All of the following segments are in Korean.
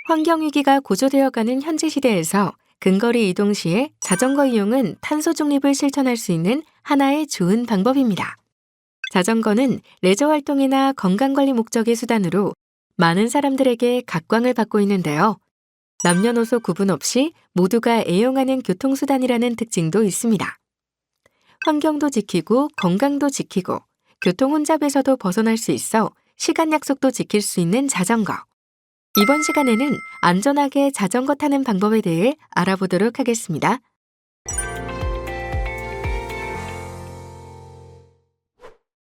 환경위기가 고조되어가는 현재 시대에서 근거리 이동 시에 자전거 이용은 탄소 중립을 실천할 수 있는 하나의 좋은 방법입니다. 자전거는 레저 활동이나 건강관리 목적의 수단으로 많은 사람들에게 각광을 받고 있는데요. 남녀노소 구분 없이 모두가 애용하는 교통수단이라는 특징도 있습니다. 환경도 지키고 건강도 지키고 교통 혼잡에서도 벗어날 수 있어 시간 약속도 지킬 수 있는 자전거. 이번 시간에는 안전하게 자전거 타는 방법에 대해 알아보도록 하겠습니다.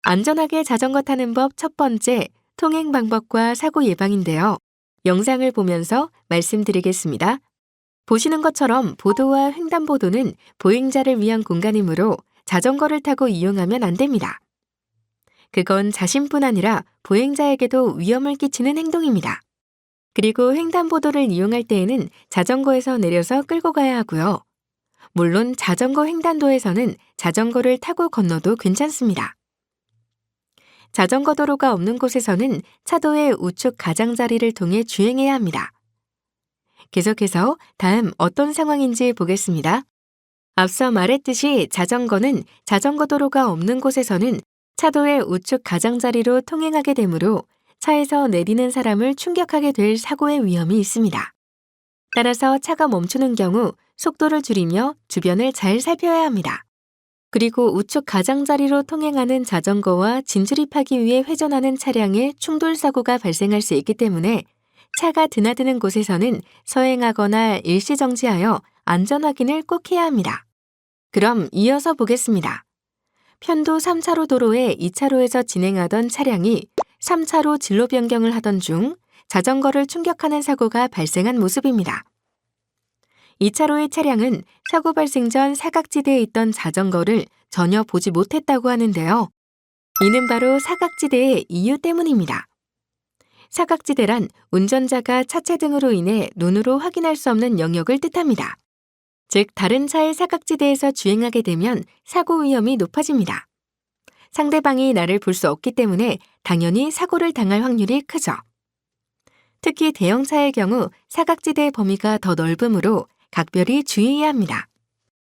안전하게 자전거 타는 법 첫 번째, 통행 방법과 사고 예방인데요. 영상을 보면서 말씀드리겠습니다. 보시는 것처럼 보도와 횡단보도는 보행자를 위한 공간이므로 자전거를 타고 이용하면 안 됩니다. 그건 자신뿐 아니라 보행자에게도 위험을 끼치는 행동입니다. 그리고 횡단보도를 이용할 때에는 자전거에서 내려서 끌고 가야 하고요. 물론 자전거 횡단도에서는 자전거를 타고 건너도 괜찮습니다. 자전거 도로가 없는 곳에서는 차도의 우측 가장자리를 통해 주행해야 합니다. 계속해서 다음 어떤 상황인지 보겠습니다. 앞서 말했듯이 자전거는 자전거 도로가 없는 곳에서는 차도의 우측 가장자리로 통행하게 되므로 차에서 내리는 사람을 충격하게 될 사고의 위험이 있습니다. 따라서 차가 멈추는 경우 속도를 줄이며 주변을 잘 살펴야 합니다. 그리고 우측 가장자리로 통행하는 자전거와 진출입하기 위해 회전하는 차량의 충돌 사고가 발생할 수 있기 때문에 차가 드나드는 곳에서는 서행하거나 일시 정지하여 안전 확인을 꼭 해야 합니다. 그럼 이어서 보겠습니다. 편도 3차로 도로에 2차로에서 진행하던 차량이 3차로 진로 변경을 하던 중 자전거를 충격하는 사고가 발생한 모습입니다. 2차로의 차량은 사고 발생 전 사각지대에 있던 자전거를 전혀 보지 못했다고 하는데요. 이는 바로 사각지대의 이유 때문입니다. 사각지대란 운전자가 차체 등으로 인해 눈으로 확인할 수 없는 영역을 뜻합니다. 즉, 다른 차의 사각지대에서 주행하게 되면 사고 위험이 높아집니다. 상대방이 나를 볼 수 없기 때문에 당연히 사고를 당할 확률이 크죠. 특히 대형차의 경우 사각지대의 범위가 더 넓으므로 각별히 주의해야 합니다.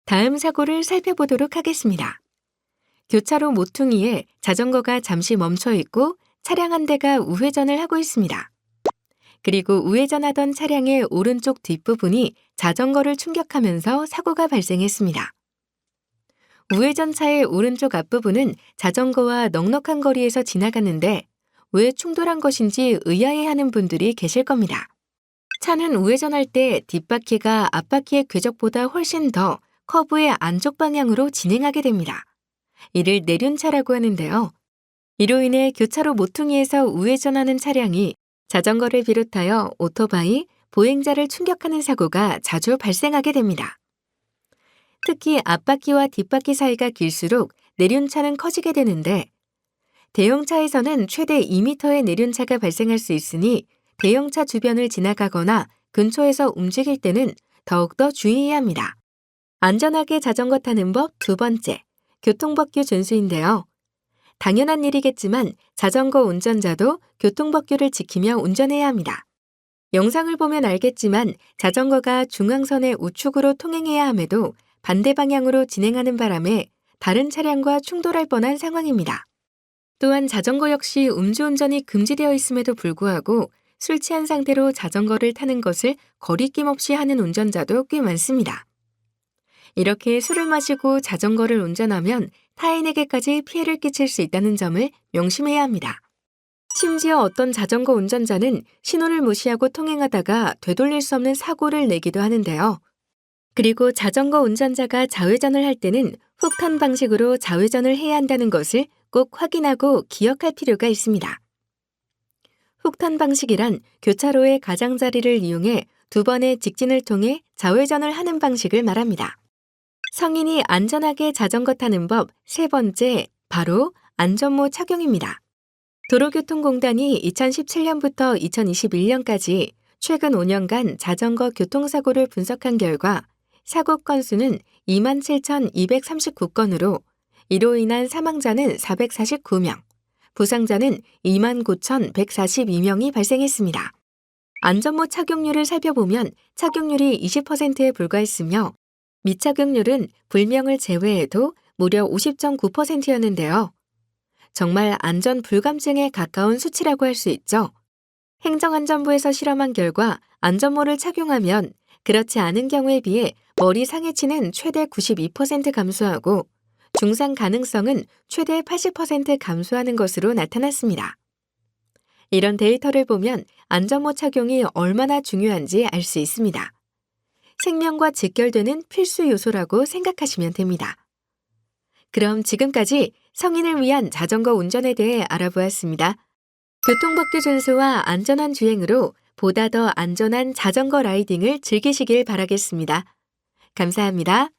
다음 사고를 살펴보도록 하겠습니다. 교차로 모퉁이에 자전거가 잠시 멈춰 있고 차량 한 대가 우회전을 하고 있습니다. 그리고 우회전하던 차량의 오른쪽 뒷부분이 자전거를 충격하면서 사고가 발생했습니다. 우회전차의 오른쪽 앞부분은 자전거와 넉넉한 거리에서 지나갔는데 왜 충돌한 것인지 의아해하는 분들이 계실 겁니다. 차는 우회전할 때 뒷바퀴가 앞바퀴의 궤적보다 훨씬 더 커브의 안쪽 방향으로 진행하게 됩니다. 이를 내륜차라고 하는데요. 이로 인해 교차로 모퉁이에서 우회전하는 차량이 자전거를 비롯하여 오토바이, 보행자를 충격하는 사고가 자주 발생하게 됩니다. 특히 앞바퀴와 뒷바퀴 사이가 길수록 내륜차는 커지게 되는데 대형차에서는 최대 2m의 내륜차가 발생할 수 있으니 대형차 주변을 지나가거나 근처에서 움직일 때는 더욱더 주의해야 합니다. 안전하게 자전거 타는 법 두 번째, 교통법규 준수인데요. 당연한 일이겠지만 자전거 운전자도 교통법규를 지키며 운전해야 합니다. 영상을 보면 알겠지만 자전거가 중앙선의 우측으로 통행해야 함에도 반대 방향으로 진행하는 바람에 다른 차량과 충돌할 뻔한 상황입니다. 또한 자전거 역시 음주운전이 금지되어 있음에도 불구하고 술 취한 상태로 자전거를 타는 것을 거리낌 없이 하는 운전자도 꽤 많습니다. 이렇게 술을 마시고 자전거를 운전하면 타인에게까지 피해를 끼칠 수 있다는 점을 명심해야 합니다. 심지어 어떤 자전거 운전자는 신호를 무시하고 통행하다가 되돌릴 수 없는 사고를 내기도 하는데요. 그리고 자전거 운전자가 좌회전을 할 때는 훅턴 방식으로 좌회전을 해야 한다는 것을 꼭 확인하고 기억할 필요가 있습니다. 훅턴 방식이란 교차로의 가장자리를 이용해 두 번의 직진을 통해 좌회전을 하는 방식을 말합니다. 성인이 안전하게 자전거 타는 법 세 번째, 바로 안전모 착용입니다. 도로교통공단이 2017년부터 2021년까지 최근 5년간 자전거 교통사고를 분석한 결과 사고 건수는 27,239건으로 이로 인한 사망자는 449명, 부상자는 29,142명이 발생했습니다. 안전모 착용률을 살펴보면 착용률이 20%에 불과했으며 미착용률은 불명을 제외해도 무려 50.9%였는데요. 정말 안전 불감증에 가까운 수치라고 할 수 있죠. 행정안전부에서 실험한 결과 안전모를 착용하면 그렇지 않은 경우에 비해 머리 상해치는 최대 92% 감소하고 중상 가능성은 최대 80% 감소하는 것으로 나타났습니다. 이런 데이터를 보면 안전모 착용이 얼마나 중요한지 알 수 있습니다. 생명과 직결되는 필수 요소라고 생각하시면 됩니다. 그럼 지금까지 성인을 위한 자전거 운전에 대해 알아보았습니다. 교통법규 준수와 안전한 주행으로 보다 더 안전한 자전거 라이딩을 즐기시길 바라겠습니다. 감사합니다.